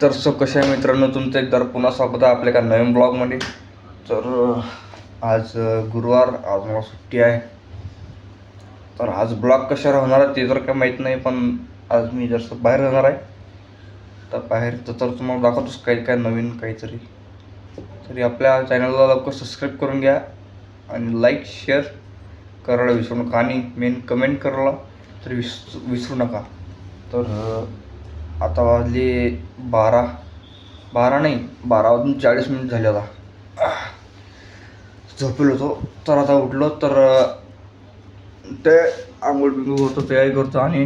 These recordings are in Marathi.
तर कशा आहे मित्रांनो, तुमचं एकदा पुन्हा स्वागत आहे आपल्या एका नवीन ब्लॉगमध्ये. तर आज गुरुवार, आज मला सुट्टी आहे. तर आज ब्लॉग कशावर होणार आहे ते तर काय माहीत नाही, पण आज मी जसं बाहेर जाणार आहे. तर बाहेर तर तुम्हाला दाखवतोच काही काय नवीन काहीतरी. तरी आपल्या चॅनलला लवकर सबस्क्राईब करून घ्या आणि लाईक शेअर करायला विसरू नका, आणि मेन कमेंट करायला तर विसरू नका. तर आता वाजले 12 नाही 12 वाजून 40 मिनिट झाले. आता झोपेल होतो, तर आता उठलो तर ते आंघोळ बिंघोळ होतो, तयारी करतो आणि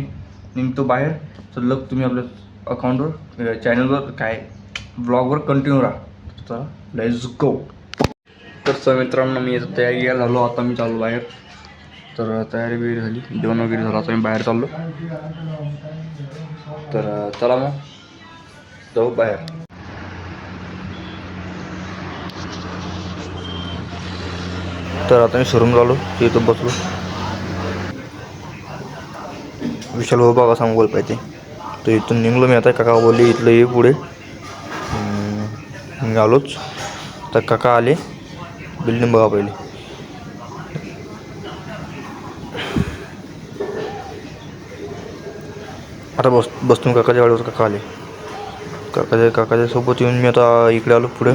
निघतो बाहेर. तर लग तुम्ही आपल्या अकाउंटवर चॅनलवर काय ब्लॉगवर कंटिन्यू राहा. तर लेट्स गो. तर मित्रांनो, मी आता तयारी झालो, आता मी चाललो बाहेर. तर तयारी वगैरे झाली, जेवण वगैरे झालं, आता मी बाहेर चाललो. तर चला मग जाऊ बाहेर. तर आता मी शोरूम झालो, तिथं बसलो. विशाल हो बघा सांगू बोल पाहिजे. तर इथून निघलो मी आता. काका बोलले इथलं ये पुढे. मी आलोच. तर काका आले, बिल्डिंग बघा पहिले. आता बसतो काकाच्या गाडीवर. काका आले, काकाच्या सोबत येऊन मी आता इकडे आलो पुढे.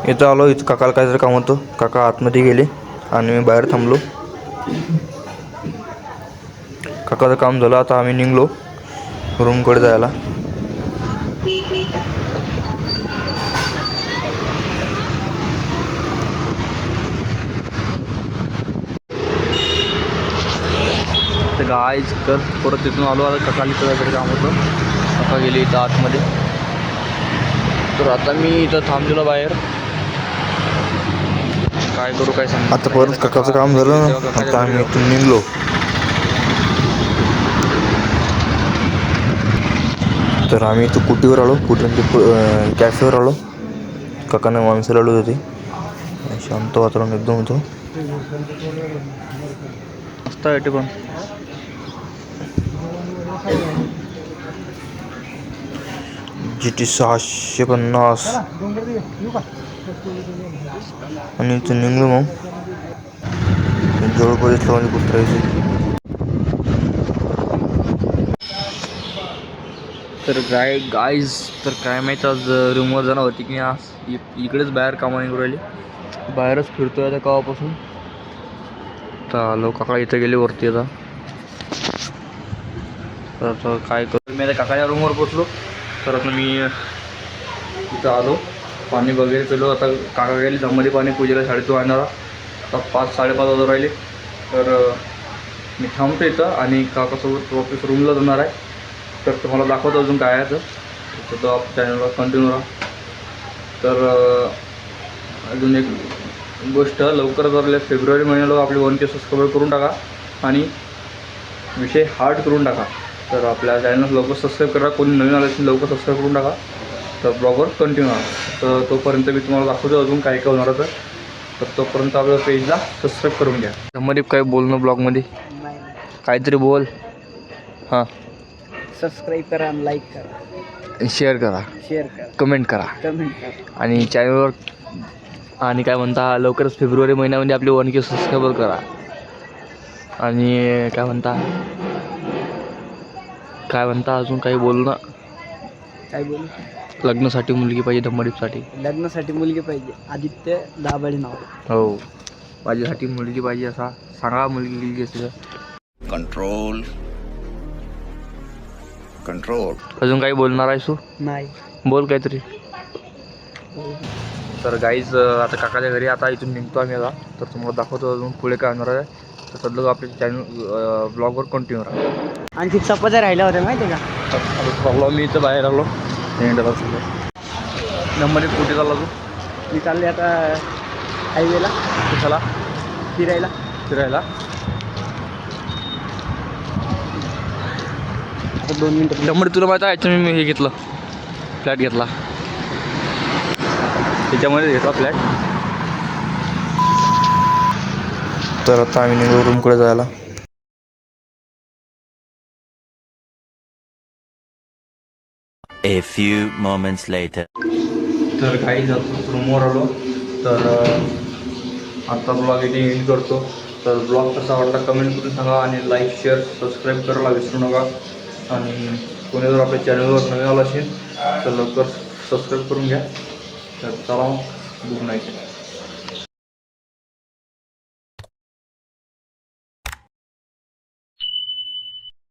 इथं आलो. इथं काकाला काहीतरी काम होतं, काका आतमध्ये गेले आणि मी बाहेर थांबलो. काकाचं काम झालं, आता आम्ही निघलो रूमकडे जायला. तर गाईच परत तिथून आलो. आता काकाला काहीतरी काम होतं, काका गेले इथं आतमध्ये. तर आता मी इथं थांबलेलो बाहेर. काय करू काय सांग. आता परत काकाचं काम झालं, आता आम्ही इथून निघलो. तर आम्ही इथं कुटीवर आलो, कुटीवर कॅफेवर आलो. काकाने माणसं लावली होती. शांत वातावरण एकदम होतं. मस्त आहे ते पण. GT 650 आणि इथं निघलो. मग जवळपास म्हणजे कुठं. तर गाईज तर काय माहीत, आज रूमवर जाणार होती की आज इकडेच बाहेर कामा निघून राहिली. बाहेरच फिरतोय आता केव्हापासून. तर आलो, काका इथं गेले वरती. आता तर काय करू, मी आता काकाच्या रूमवर पोचलो. तर आता मी इथं आलो, पाणी वगैरे पिलो. आता काका गेले जमध्ये पाणी पूजेला शाळेतून आणणारा. आता 5-5:30 वाजून राहिले. तर मी थांबतो इथं आणि काकासोबत वापस रूमला जाणार आहे. तर तुम्हाला दाखवतो अजून काय आहे. तर तो चॅनलवर कंटिन्यू राहा. तर अजून एक गोष्ट, लवकरच आपल्या फेब्रुवारी महिन्याला आपले 1K सबस्क्राईबर करून टाका आणि विषय हार्ड करून टाका. तर आपल्या चॅनल लवकर सबस्क्राईब करा. कोणी नवीन आलं असेल लवकर सबस्क्राईब करून टाका. तर ब्लॉगवर कंटिन्यू राहा. तर तोपर्यंत मी तुम्हाला दाखवतो अजून काय काय होणार. तर तोपर्यंत आपल्या पेजला सबस्क्राईब करून घ्या. त्यामध्ये काय बोलणं ब्लॉगमध्ये, काहीतरी बोल. हां, सबस्क्राईब करा, लाईक करा, शेअर करा, कमेंट करा आणि चॅनलवर. आणि काय म्हणता, लवकरच फेब्रुवारी महिन्यामध्ये आपले 1K सबस्क्राईबर करा. आणि काय म्हणता अजून काही बोलू ना. काय बोलू. लग्नासाठी मुलगी पाहिजे, धम्मडीपसाठी. लग्नासाठी मुलगी पाहिजे, आदित्य दाभाडे नाव. हो, माझ्यासाठी मुलगी पाहिजे असा सांगा. मुलगी असेल कंट्रोल. अजून काही बोलणार आहेस तू? नाही, बोल काहीतरी. तर गाईज आता काकाच्या घरी आता इथून निघतो आम्ही आता. तर तुम्हाला दाखवतो अजून पुढे काय होणार आहे. तर सध्या आपल्या चॅनल ब्लॉगवर कंटिन्यू राहा. आणखी चपात्या राहिल्या होत्या माहिती आहे का. आता चाललो मी इथं बाहेर आलो. नंबर कुठे चालला तू? मी चालले आता हायवेला कशाला? फिरायला. फिरायला. आता 2 मिनिटं. त्यामुळे तुला माहिती आहे याच्यामुळे मी हे घेतलं, फ्लॅट घेतला, त्याच्यामध्ये घेतला फ्लॅट. तर आता आम्ही निघलो रूमकडे जायला. A few moments later. तर काही जातो रूमवर आलो. तर आत्ता ब्लॉग इथे एंड करतो. तर ब्लॉग कसा वाटला कमेंट करून सांगा आणि लाईक शेअर सबस्क्राईब करायला विसरू नका. आणि कोणी जर आपल्या चॅनलवर नवीन आला असेल तर लवकर सबस्क्राईब करून घ्या. तर चला, गुड नाईट.